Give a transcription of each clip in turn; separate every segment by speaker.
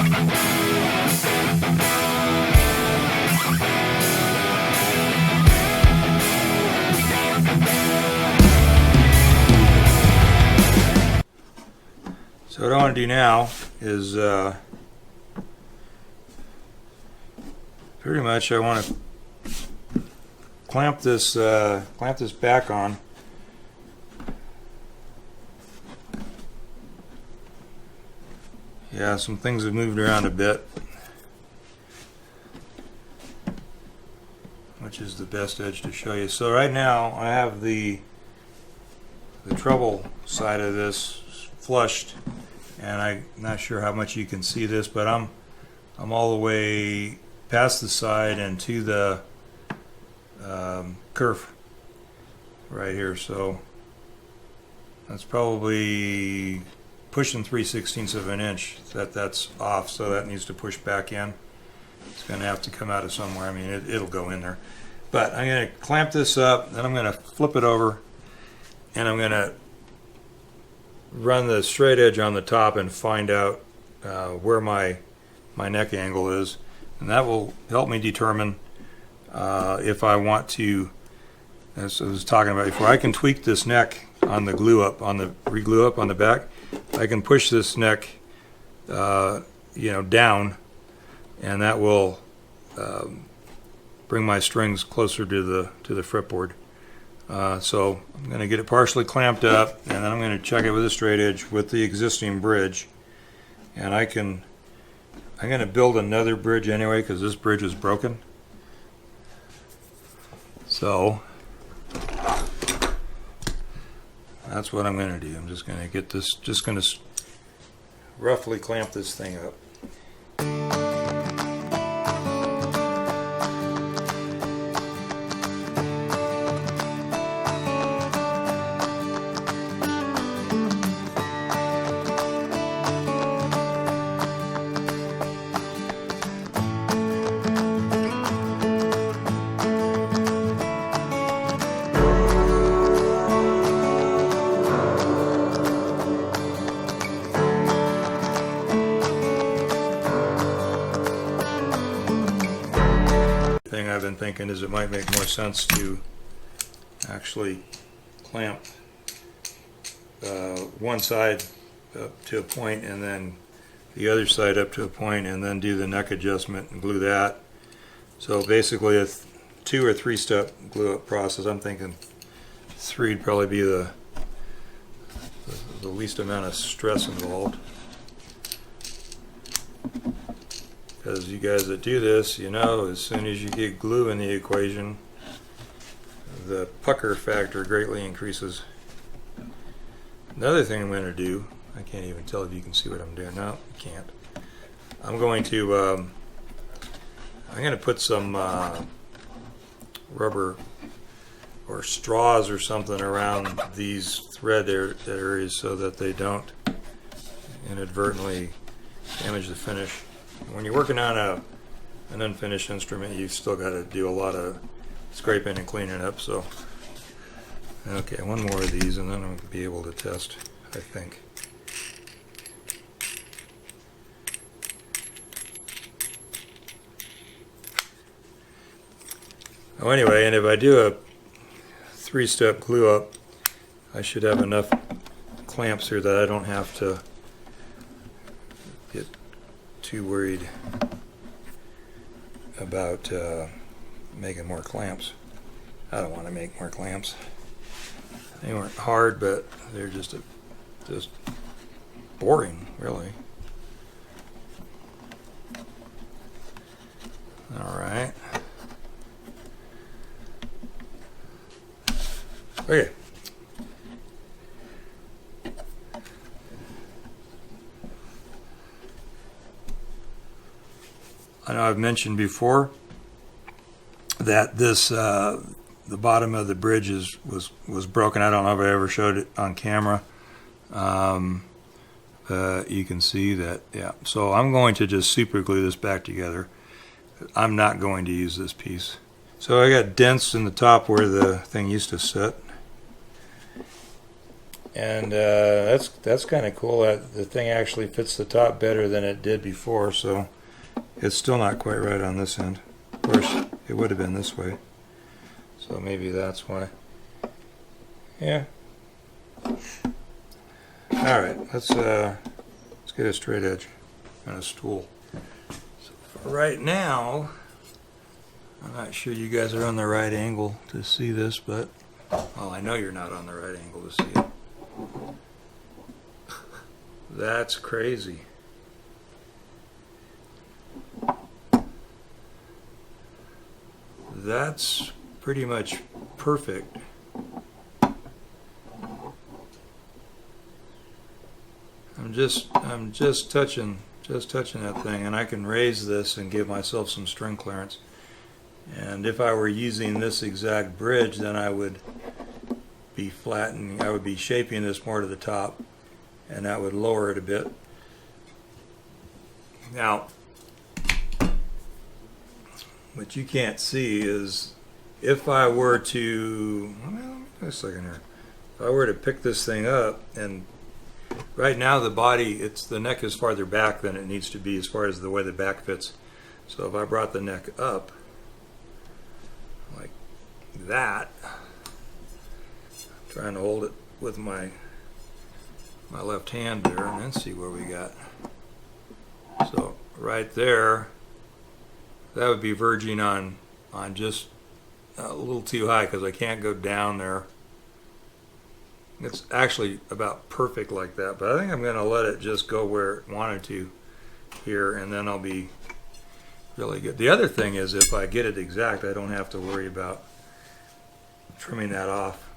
Speaker 1: So what I want to do now is pretty much I want to clamp this back on. Yeah, some things have moved around a bit, which is the best edge to show you. So right now I have the treble side of this flushed, and I'm not sure how much you can see this, but I'm all the way past the side and to the kerf right here. So that's probably pushing 3/16 of an inch that's off, so that needs to push back in. It's going to have to come out of somewhere. I mean, it'll go in there. But I'm going to clamp this up, then I'm going to flip it over, and I'm going to run the straight edge on the top and find out where my neck angle is, and that will help me determine if I want to, as I was talking about before, I can tweak this neck on the glue up, on the re-glue up on the back. I can push this neck down, and that will bring my strings closer to the fretboard. So I'm going to get it partially clamped up, and then I'm going to check it with a straight edge with the existing bridge, and I'm going to build another bridge anyway because this bridge is broken. So that's what I'm going to do. I'm just going to get this, just going to roughly clamp this thing up. I've been thinking is it might make more sense to actually clamp one side up to a point and then the other side up to a point and then do the neck adjustment and glue that. So basically a 2 or 3 step glue up process. I'm thinking 3 would probably be the least amount of stress involved. Because you guys that do this, you know, as soon as you get glue in the equation, the pucker factor greatly increases. Another thing I'm going to do, I can't even tell if you can see what I'm doing. No, you can't. I'm going to put some rubber or straws or something around these thread areas so that they don't inadvertently damage the finish. When you're working on an unfinished instrument, you've still got to do a lot of scraping and cleaning up. So, okay, one more of these, and then I'll be able to test, I think. Oh, anyway, and if I do a 3-step glue up, I should have enough clamps here that I don't have to get too worried about making more clamps. I don't want to make more clamps. They weren't hard, but they're just boring, really. All right. Okay. I know I've mentioned before that this the bottom of the bridge was broken. I don't know if I ever showed it on camera. You can see that, yeah. So I'm going to just super glue this back together. I'm not going to use this piece. So I got dents in the top where the thing used to sit. And that's kind of cool. That the thing actually fits the top better than it did before, so it's still not quite right on this end. Of course, it would have been this way, so maybe that's why. Yeah. All right, let's get a straight edge and a stool. So for right now, I'm not sure you guys are on the right angle to see this, but well, I know you're not on the right angle to see it. That's crazy. That's pretty much perfect. I'm just touching that thing, and I can raise this and give myself some string clearance. And if I were using this exact bridge, then I would be flattening, I would be shaping this more to the top, and that would lower it a bit. Now, what you can't see is if I were to, well, wait a second here. If I were to pick this thing up, and right now the body, the neck is farther back than it needs to be as far as the way the back fits. So if I brought the neck up like that, trying to hold it with my left hand there, and then see where we got. So right there, that would be verging on just a little too high because I can't go down there. It's actually about perfect like that, but I think I'm going to let it just go where it wanted to here, and then I'll be really good. The other thing is, if I get it exact, I don't have to worry about trimming that off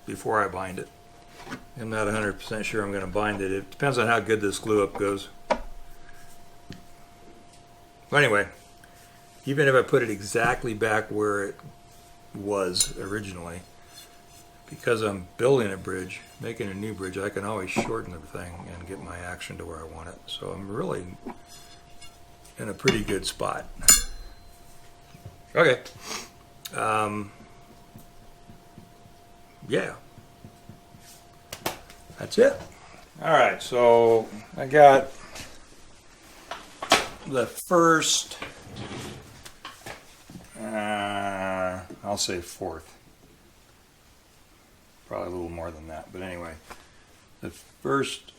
Speaker 1: before I bind it. I'm not 100% sure I'm going to bind it. It depends on how good this glue up goes. But anyway, even if I put it exactly back where it was originally, because I'm building a bridge, making a new bridge, I can always shorten the thing and get my action to where I want it. So I'm really in a pretty good spot. Okay. Yeah. That's it. All right, so I got the first, I'll say fourth. Probably a little more than that, but anyway, the first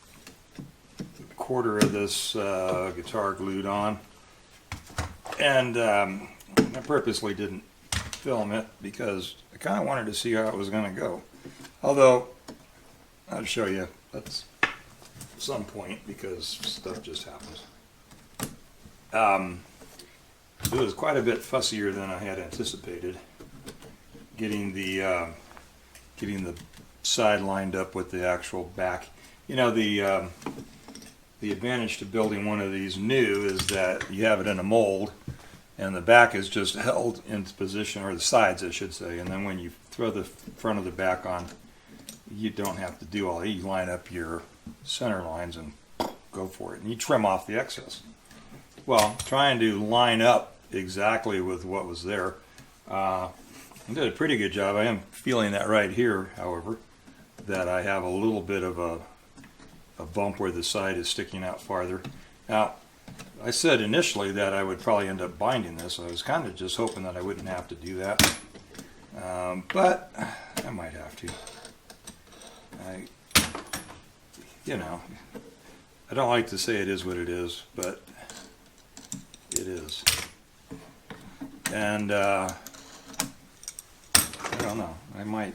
Speaker 1: quarter of this guitar glued on, and I purposely didn't film it because I kind of wanted to see how it was going to go. Although I'll show you at some point because stuff just happens. It was quite a bit fussier than I had anticipated getting the side lined up with the actual back. You know, the advantage to building one of these new is that you have it in a mold and the back is just held into position, or the sides I should say, and then when you throw the front of the back on, you don't have to do all that. You line up your center lines and go for it, and you trim off the excess. Well, trying to line up exactly with what was there, I did a pretty good job. I am feeling that right here, however, that I have a little bit of a bump where the side is sticking out farther. Now, I said initially that I would probably end up binding this. I was kind of just hoping that I wouldn't have to do that, but I might have to. You know, I don't like to say it is what it is, but it is. And I don't know, I might.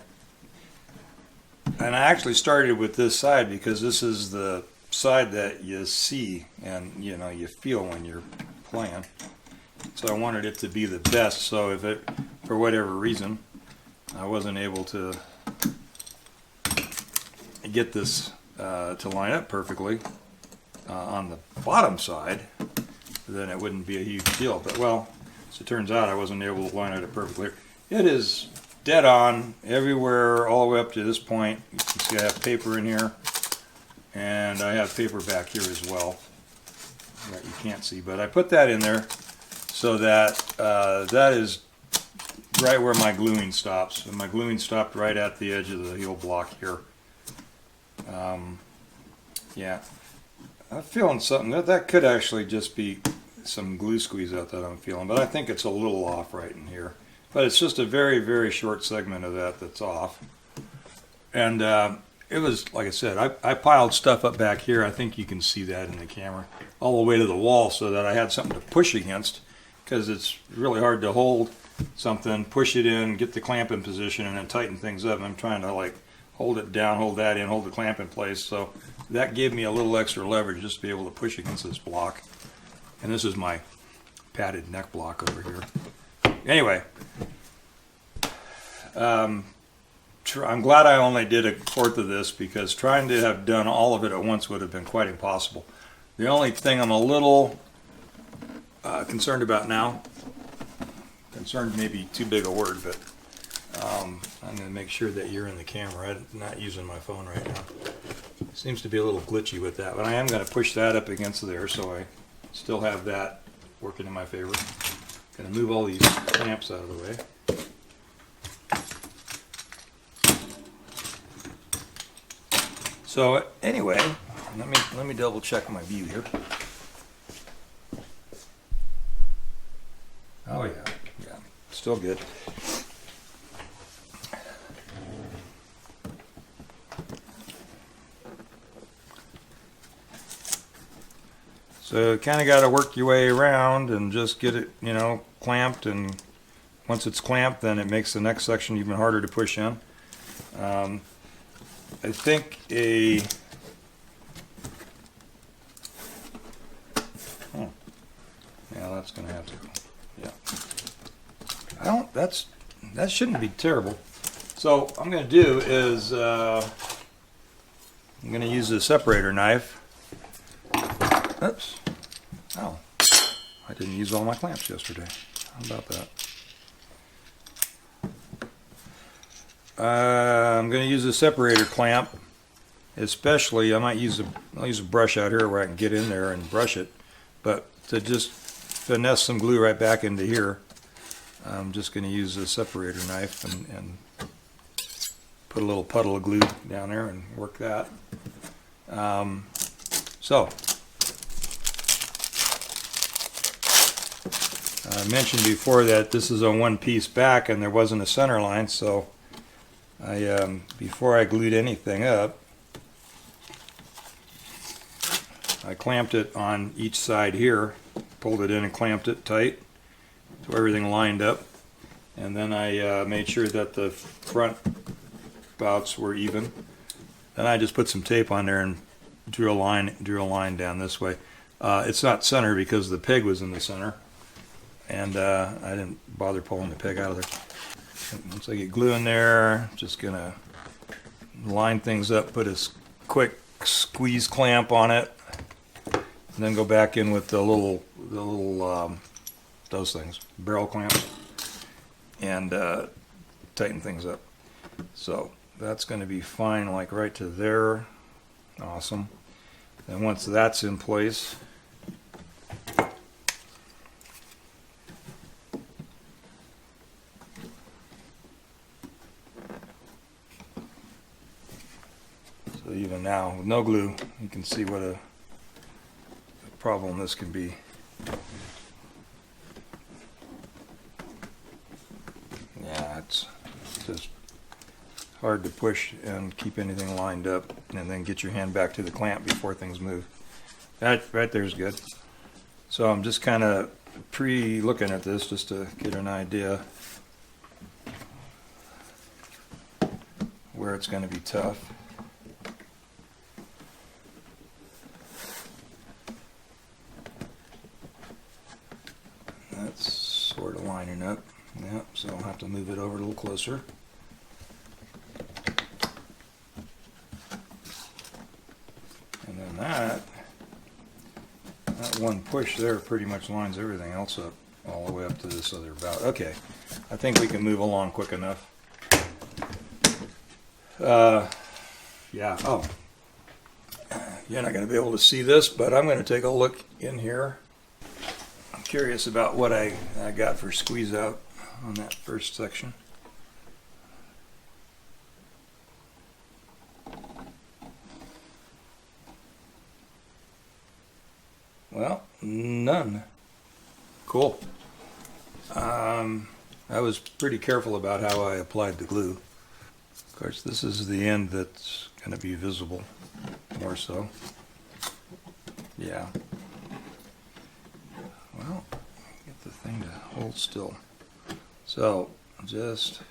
Speaker 1: And I actually started with this side because this is the side that you see and you know you feel when you're playing. So I wanted it to be the best. So if it, for whatever reason, I wasn't able to get this to line up perfectly on the bottom side, then it wouldn't be a huge deal. But well, as it turns out, I wasn't able to line it up perfectly. It is dead on everywhere, all the way up to this point. You can see I have paper in here, and I have paper back here as well that you can't see. But I put that in there so that that is right where my gluing stops. And my gluing stopped right at the edge of the heel block here. Yeah, I'm feeling something. That could actually just be some glue squeeze out that I'm feeling, but I think it's a little off right in here. But it's just a very, very short segment of that that's off. And it was, like I said, I piled stuff up back here. I think you can see that in the camera, all the way to the wall, so that I had something to push against, because it's really hard to hold something, push it in, get the clamp in position, and then tighten things up. And I'm trying to like hold it down, hold that in, hold the clamp in place. So that gave me a little extra leverage just to be able to push against this block. And this is my padded neck block over here. Anyway, I'm glad I only did a fourth of this, because trying to have done all of it at once would have been quite impossible. The only thing I'm a little concerned about now, concerned may be too big a word, but I'm going to make sure that you're in the camera. I'm not using my phone right now. Seems to be a little glitchy with that, but I am going to push that up against there so I still have that working in my favor. Going to move all these clamps out of the way. So anyway, let me double check my view here. Oh yeah, still good. So kind of got to work your way around and just get it, clamped, and once it's clamped, then it makes the next section even harder to push in. I think yeah, that's going to have to go. Yeah. That shouldn't be terrible. So what I'm going to do is I'm going to use a separator knife. Oops. Oh, I didn't use all my clamps yesterday. How about that? I'm going to use a separator clamp, especially. I'll use a brush out here where I can get in there and brush it, but to just finesse some glue right back into here, I'm just going to use a separator knife and put a little puddle of glue down there and work that. So I mentioned before that this is a one-piece back and there wasn't a center line, so before I glued anything up, I clamped it on each side here, pulled it in and clamped it tight so everything lined up, and then I made sure that the front bouts were even. Then I just put some tape on there and drew a line down this way. It's not center because the peg was in the center, and I didn't bother pulling the peg out of there. Once I get glue in there, just gonna line things up, put a quick squeeze clamp on it, and then go back in with the little those things, barrel clamps, and tighten things up. So that's going to be fine, like right to there. Awesome. Then once that's in place, so even now with no glue, you can see what a problem this can be. Yeah, it's just hard to push and keep anything lined up, and then get your hand back to the clamp before things move. That right there is good. So I'm just kind of pre-looking at this just to get an idea where it's going to be tough. That's sort of lining up. Yep, so I'll have to move it over a little closer. And then that one push there pretty much lines everything else up all the way up to this other bout. Okay, I think we can move along quick enough. Yeah, oh, you're not going to be able to see this, but I'm going to take a look in here. I'm curious about what I got for squeeze out on that first section. Well, none. Cool. I was pretty careful about how I applied the glue. Of course, this is the end that's going to be visible more so. Yeah. Well, get the thing to hold still. So, just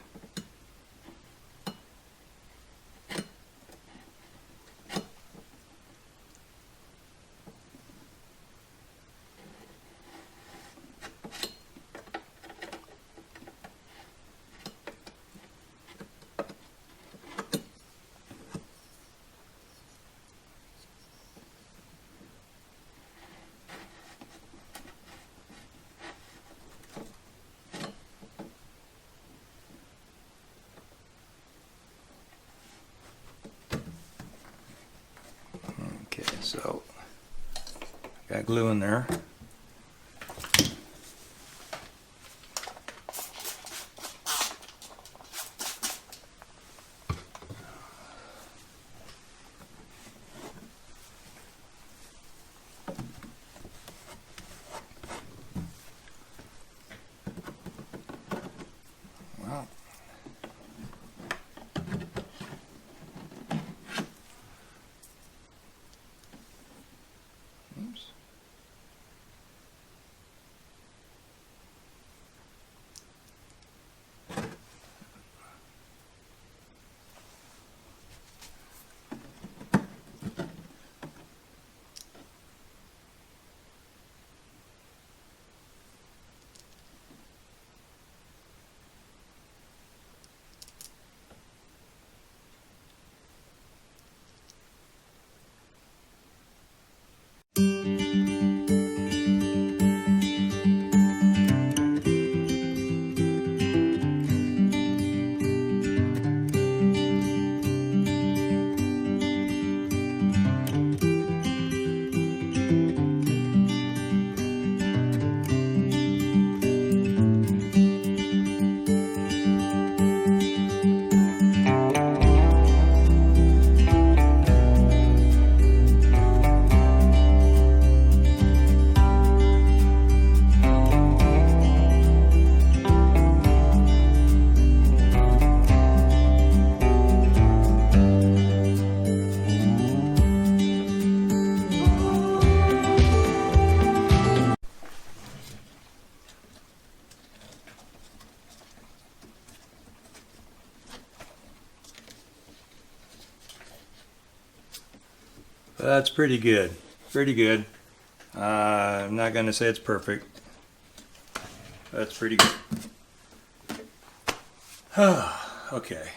Speaker 1: okay, so got glue in there. Well, oops. That's pretty good. Pretty good. I'm not going to say it's perfect. That's pretty good. Okay.